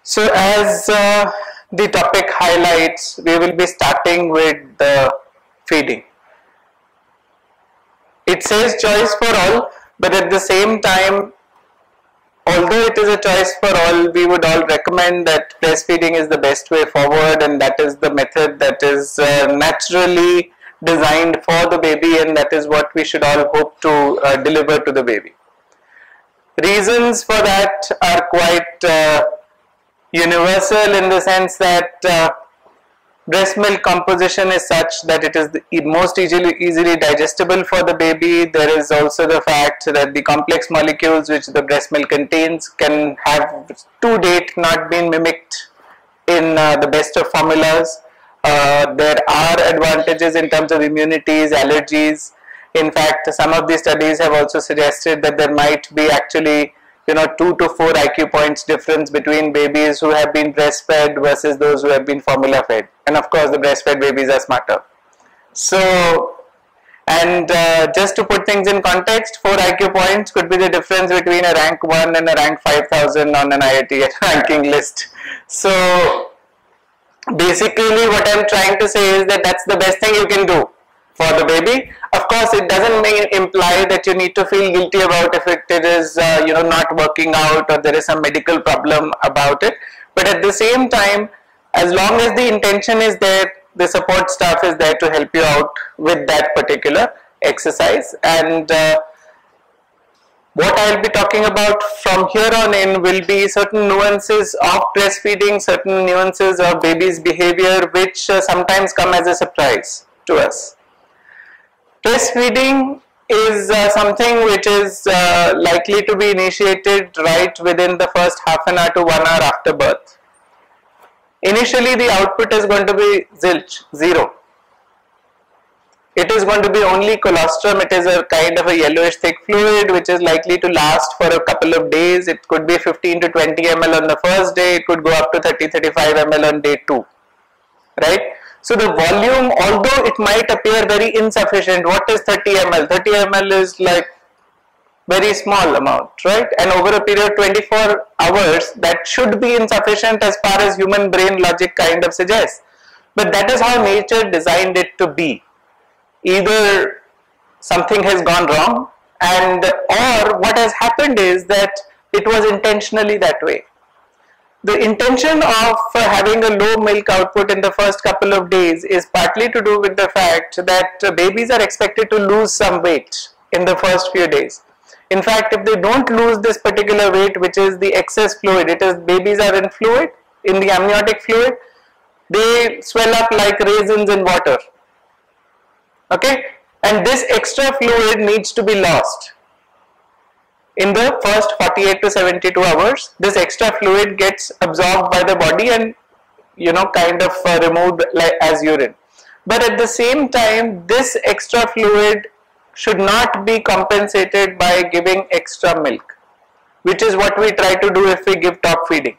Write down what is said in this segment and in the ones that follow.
So as the topic highlights, we will be starting with the feeding. It says choice for all, but at the same time, although it is a choice for all, we would all recommend that breastfeeding is the best way forward, and that is the method that is naturally designed for the baby, and that is what we should all hope to deliver to the baby. Reasons for that are quite universal in the sense that breast milk composition is such that it is the most easily digestible for the baby. There is also the fact that the complex molecules which the breast milk contains can have to date not been mimicked in the best of formulas. There are advantages in terms of immunities, allergies. In fact, some of the studies have also suggested that there might be actually 2 to 4 IQ points difference between babies who have been breastfed versus those who have been formula fed. And of course, the breastfed babies are smarter. So, and just to put things in context, 4 IQ points could be the difference between a rank 1 and a rank 5000 on an IIT ranking list. So, basically what I'm trying to say is that that's the best thing you can do for the baby. Of course, it doesn't imply that you need to feel guilty about if it is not working out or there is some medical problem about it. But at the same time, as long as the intention is there, the support staff is there to help you out with that particular exercise. And what I'll be talking about from here on in will be certain nuances of breastfeeding, certain nuances of baby's behavior, which sometimes come as a surprise to us. Breastfeeding is something which is likely to be initiated right within the first half an hour to 1 hour after birth. Initially, the output is going to be zilch, zero. It is going to be only colostrum. It is a kind of a yellowish thick fluid which is likely to last for a couple of days. It could be 15 to 20 ml on the first day. It could go up to 30-35 ml on day 2, right? So the volume, although it might appear very insufficient, what is 30 ml? 30 ml is like very small amount, right? And over a period of 24 hours, that should be insufficient as far as human brain logic kind of suggests. But that is how nature designed it to be. Either something has gone wrong, or what has happened is that it was intentionally that way. The intention of having a low milk output in the first couple of days is partly to do with the fact that babies are expected to lose some weight in the first few days. In fact, if they don't lose this particular weight, which is the excess fluid, babies are in fluid, in the amniotic fluid, they swell up like raisins in water. Okay, and this extra fluid needs to be lost. In the first 48 to 72 hours, this extra fluid gets absorbed by the body and kind of removed as urine. But at the same time, this extra fluid should not be compensated by giving extra milk, which is what we try to do if we give top feeding.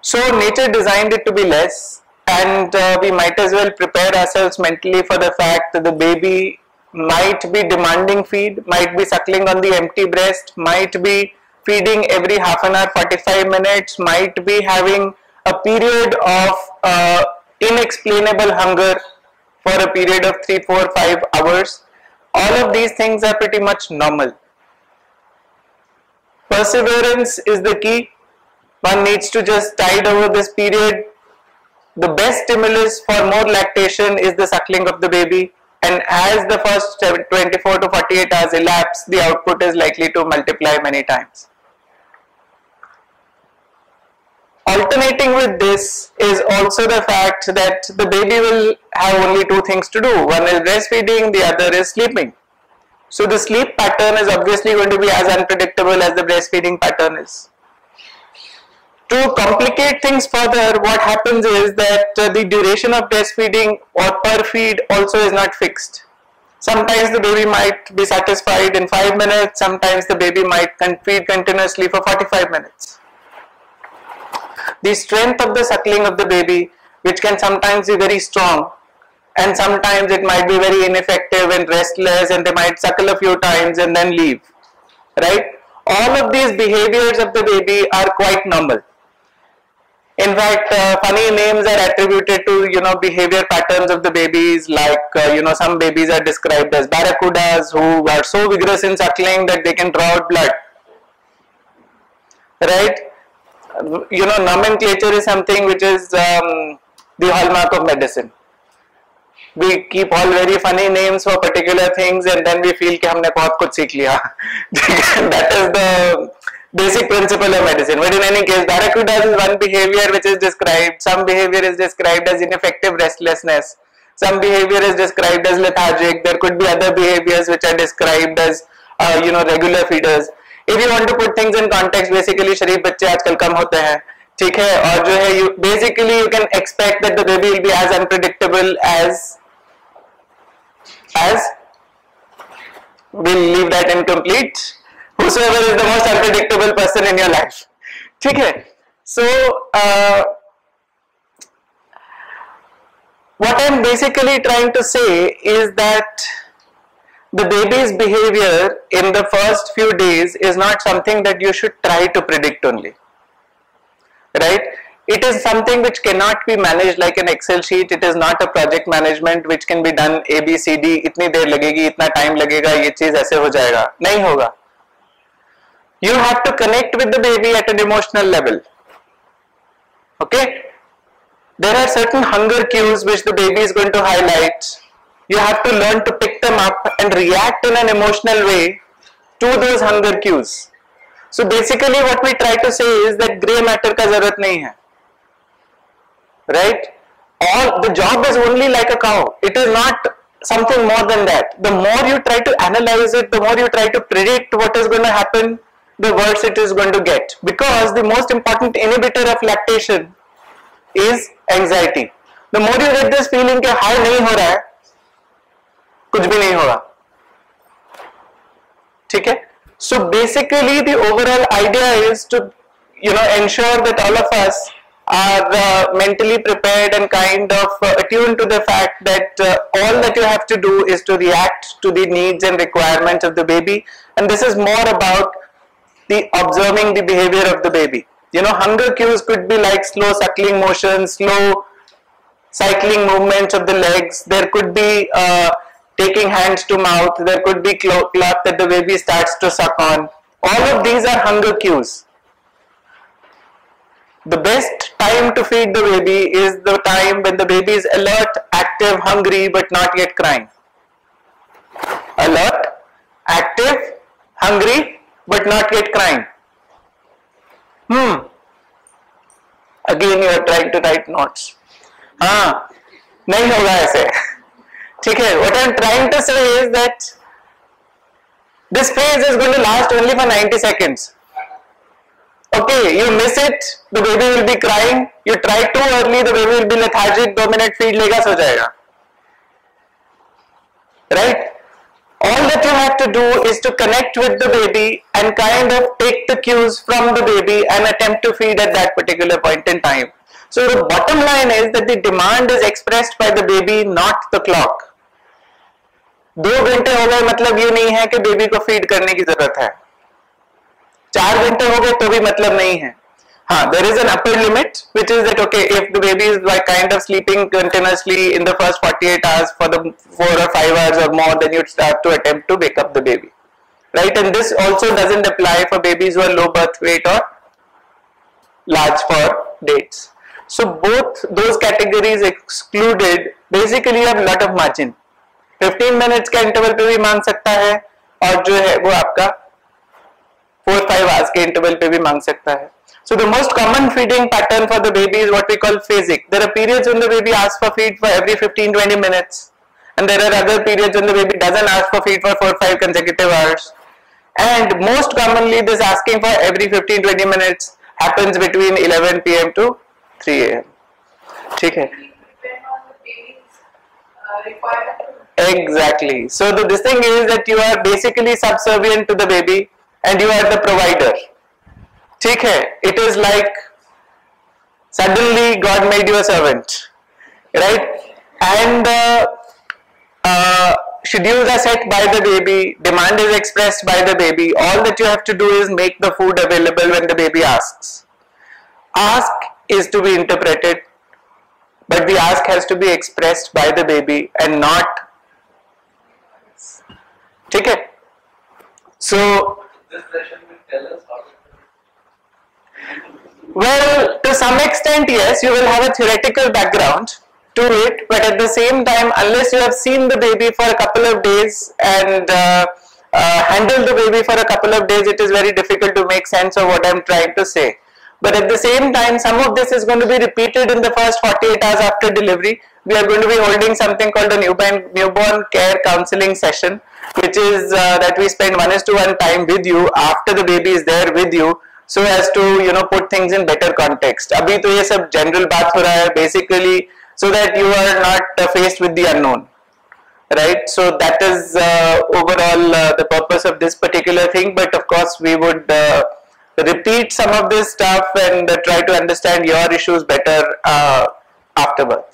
So nature designed it to be less, and we might as well prepare ourselves mentally for the fact that the baby might be demanding feed, might be suckling on the empty breast, might be feeding every half an hour, 45 minutes, might be having a period of inexplainable hunger for a period of 3, 4, 5 hours. All of these things are pretty much normal. Perseverance is the key. One needs to just tide over this period. The best stimulus for more lactation is the suckling of the baby. And as the first 24 to 48 hours elapse, the output is likely to multiply many times. Alternating with this is also the fact that the baby will have only 2 things to do. One is breastfeeding, the other is sleeping. So the sleep pattern is obviously going to be as unpredictable as the breastfeeding pattern is. To complicate things further, what happens is that the duration of breastfeeding or per feed also is not fixed. Sometimes the baby might be satisfied in 5 minutes, sometimes the baby might feed continuously for 45 minutes. The strength of the suckling of the baby, which can sometimes be very strong, and sometimes it might be very ineffective and restless, and they might suckle a few times and then leave, right? All of these behaviors of the baby are quite normal. In fact, funny names are attributed to, behavior patterns of the babies, like, some babies are described as barracudas who are so vigorous in suckling that they can draw out blood. Right? Nomenclature is something which is the hallmark of medicine. We keep all very funny names for particular things and then we feel कि हमने बहुत कुछ सीख लिया. That is the basic principle of medicine. But in any case, barracudas is one behavior which is described. Some behavior is described as ineffective restlessness. Some behavior is described as lethargic. There could be other behaviors which are described as regular feeders. If you want to put things in context, basically शरीफ बच्चे आजकल कम होते हैं, ठीक है, और जो है basically you can expect that the baby will be as unpredictable as we'll leave that incomplete. Whosoever is the most unpredictable person in your life, ठीक है. So what I'm basically trying to say is that the baby's behavior in the first few days is not something that you should try to predict only, right? It is something which cannot be managed like an Excel sheet. It is not a project management which can be done A, B, C, D, इतनी देर लगेगी, इतना time लगेगा, ये चीज ऐसे हो जाएगा, नहीं होगा. You have to connect with the baby at an emotional level. Okay? There are certain hunger cues which the baby is going to highlight. You have to learn to pick them up and react in an emotional way to those hunger cues. So basically what we try to say is that grey matter का जरूरत नहीं है. Right? All the job is only like a cow. It is not something more than that. The more you try to analyze it, the more you try to predict what is going to happen, the worse it is going to get. Because the most important inhibitor of lactation is anxiety. The more you get this feeling कि हाय नहीं हो रहा है, कुछ भी नहीं होगा, ठीक है. So basically the overall idea is to ensure that all of us are mentally prepared and kind of attuned to the fact that all that you have to do is to react to the needs and requirements of the baby, and this is more about the observing the behavior of the baby. Hunger cues could be like slow suckling motions, slow cycling movements of the legs. There could be taking hands to mouth. There could be cloth that the baby starts to suck on. All of these are hunger cues. The best time to feed the baby is the time when the baby is alert, active, hungry, but not yet crying. Alert, active, hungry, but not yet crying. Again you are trying to write notes. नहीं होगा ऐसे, ठीक है. What I am trying to say is that this phase is going to last only for 90 seconds. Okay, you miss it, the baby will be crying. You try too early, the baby will be lethargic. 2 minute feed लेगा, सो जाएगा. Right? All that you have to do is to connect with the baby and kind of take the cues from the baby and attempt to feed at that particular point in time. So the bottom line is that the demand is expressed by the baby, not the clock. 2 घंटे हो गए मतलब ये नहीं है कि baby को feed करने की जरूरत है. 4 घंटे हो गए तो भी मतलब नहीं है. There is an upper limit, which is that okay, if the baby is like kind of sleeping continuously in the first 48 hours for the 4 or 5 hours or more, then you start to attempt to wake up the baby, right? And this also doesn't apply for babies who are low birth weight or large for dates. So both those categories excluded, basically you have a lot of margin. 15 minutes का interval पे भी मांग सकता है और जो है वो आपका 4-5 hours के interval पे भी मांग सकता है. So the most common feeding pattern for the baby is what we call phasic. There are periods when the baby asks for feed for every 15-20 minutes, and there are other periods when the baby doesn't ask for feed for 4-5 consecutive hours. And most commonly this asking for every 15-20 minutes happens between 11 p.m. to 3 a.m. ठीक है? Exactly. So this thing is that you are basically subservient to the baby and you are the provider. ठीक है? It is like suddenly God made you a servant, right? And schedules are set by the baby, demand is expressed by the baby. All that you have to do is make the food available when the baby asks. Ask is to be interpreted, but the ask has to be expressed by the baby and not. Okay? So, this session will tell us how to. well, to some extent, yes, you will have a theoretical background to it, but at the same time, unless you have seen the baby for a couple of days and handled the baby for a couple of days, it is very difficult to make sense of what I am trying to say. But at the same time, some of this is going to be repeated in the first 48 hours after delivery. We are going to be holding something called a newborn care counseling session, which is that we spend 1:1 time with you after the baby is there with you, so as to put things in better context. अभी तो ये सब general बात हो रहा है basically, so that you are not faced with the unknown, right? So that is overall the purpose of this particular thing. But of course, we would repeat some of this stuff and try to understand your issues better after birth.